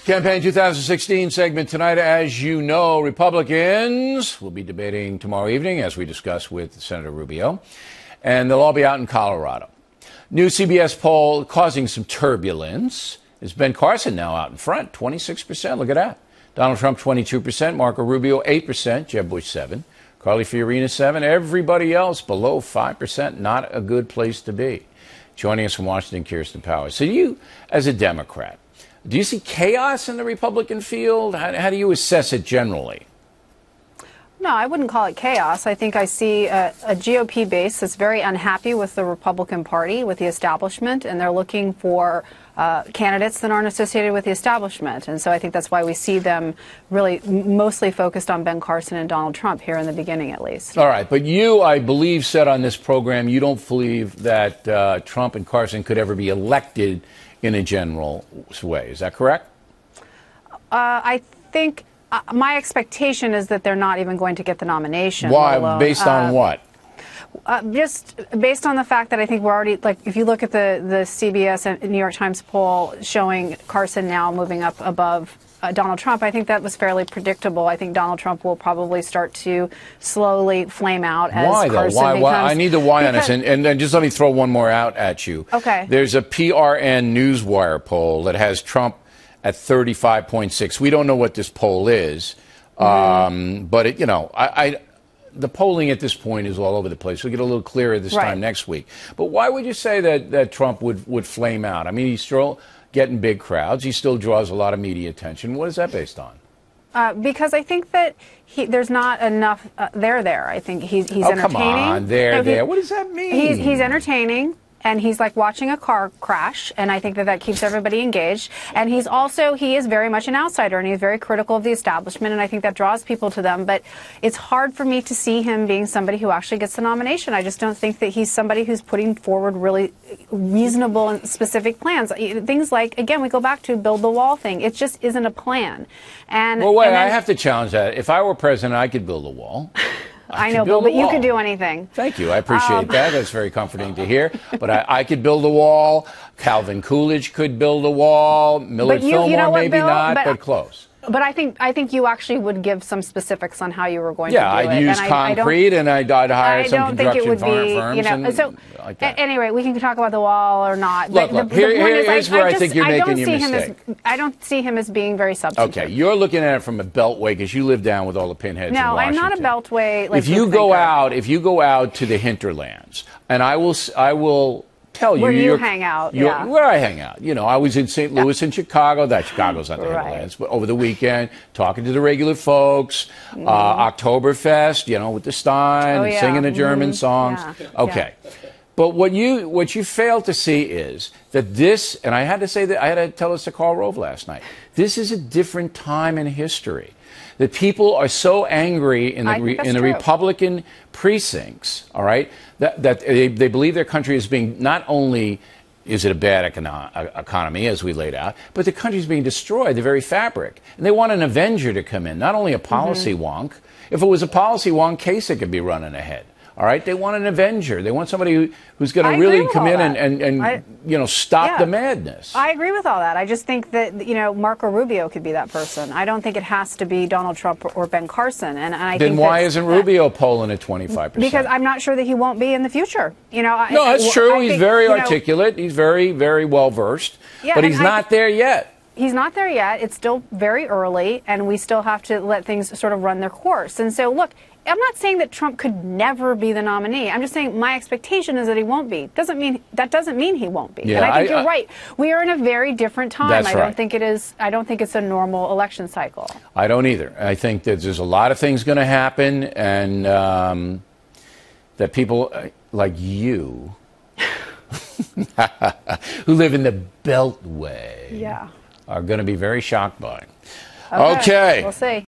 Campaign 2016 segment tonight. As you know, Republicans will be debating tomorrow evening, as we discussed with Senator Rubio, and they'll all be out in Colorado. New CBS poll causing some turbulence. Is Ben Carson now out in front, 26%. Look at that. Donald Trump, 22%. Marco Rubio, 8%. Jeb Bush, 7%. Carly Fiorina, 7%. Everybody else below 5%. Not a good place to be. Joining us from Washington, Kirsten Powers. So you, as a Democrat, do you see chaos in the Republican field? How do you assess it generally? No, I wouldn't call it chaos. I think I see a GOP base that's very unhappy with the Republican Party, with the establishment, and they're looking for candidates that aren't associated with the establishment. And so I think that's why we see them really mostly focused on Ben Carson and Donald Trump here in the beginning, at least. All right. But you, I believe, said on this program you don't believe that Trump and Carson could ever be elected in a general way. Is that correct? I think my expectation is that they're not even going to get the nomination. Why? Based on what? Just based on the fact that I think we're already, like, if you look at the CBS and New York Times poll showing Carson now moving up above Donald Trump, I think that was fairly predictable. I think Donald Trump will probably start to slowly flame out as Carson becomes... Why? I need the why on this. And then just let me throw one more out at you. Okay. There's a PRN Newswire poll that has Trump at 35.6. We don't know what this poll is, but it, the polling at this point is all over the place. We'll get a little clearer this time next week. But why would you say that Trump would flame out? I mean, he's still getting big crowds. He still draws a lot of media attention. What is that based on? Because I think that there's not enough there. I think he's entertaining. Come on, there. What does that mean? He's entertaining. And he's like watching a car crash, and I think that keeps everybody engaged. And he is very much an outsider, and he's very critical of the establishment, and I think that draws people to them. But it's hard for me to see him being somebody who actually gets the nomination. I just don't think that he's somebody who's putting forward really reasonable and specific plans. Things like, again, we go back to build the wall thing. It just isn't a plan. Well, wait, I have to challenge that. If I were president, I could build a wall. I know, Bill, but you can do anything. Thank you. I appreciate that. That's very comforting to hear. But I could build a wall. Calvin Coolidge could build a wall. Millard Fillmore, maybe Bill, not, but close. But I think you actually would give some specifics on how you were going to do it. Yeah, I'd use concrete, and I'd hire some construction firms. So, like that. Anyway, we can talk about the wall or not. Look, here's where I think you're making your mistake. I don't see him as being very substantive. Okay, you're looking at it from a beltway because you live down with all the pinheads in Washington. No, I'm not a beltway. If you go out to the hinterlands, and I will tell you where you hang out. Where I hang out. I was in St. Louis and Chicago. Chicago's not the hinterlands, but over the weekend, talking to the regular folks, Oktoberfest, with the Stein, singing the German songs. Yeah. Okay. Yeah. But what you fail to see is that this, and I had to tell this to Karl Rove last night, this is a different time in history. That people are so angry in the Republican precincts, all right, that they believe their country is being, not only is it a bad economy, as we laid out, but the country is being destroyed, the very fabric. And they want an avenger to come in, not only a policy wonk. If it was a policy wonk, Kasich could be running ahead. All right, they want an avenger. They want somebody who's going to really come in and stop the madness. I agree with all that. I just think that Marco Rubio could be that person. I don't think it has to be Donald Trump or Ben Carson. And I then think why isn't Rubio polling at 25%? Because I'm not sure that he won't be in the future. No, that's true. He's very articulate. He's very, very well versed. Yeah, but he's not there yet. He's not there yet. It's still very early, and we still have to let things sort of run their course. And so, look, I'm not saying that Trump could never be the nominee. I'm just saying my expectation is that he won't be. That doesn't mean he won't be. Yeah, and I think you're right. We are in a very different time. That's right. I don't think it's a normal election cycle. I don't either. I think that there's a lot of things going to happen, and that people like you who live in the Beltway are going to be very shocked by. Okay. We'll see.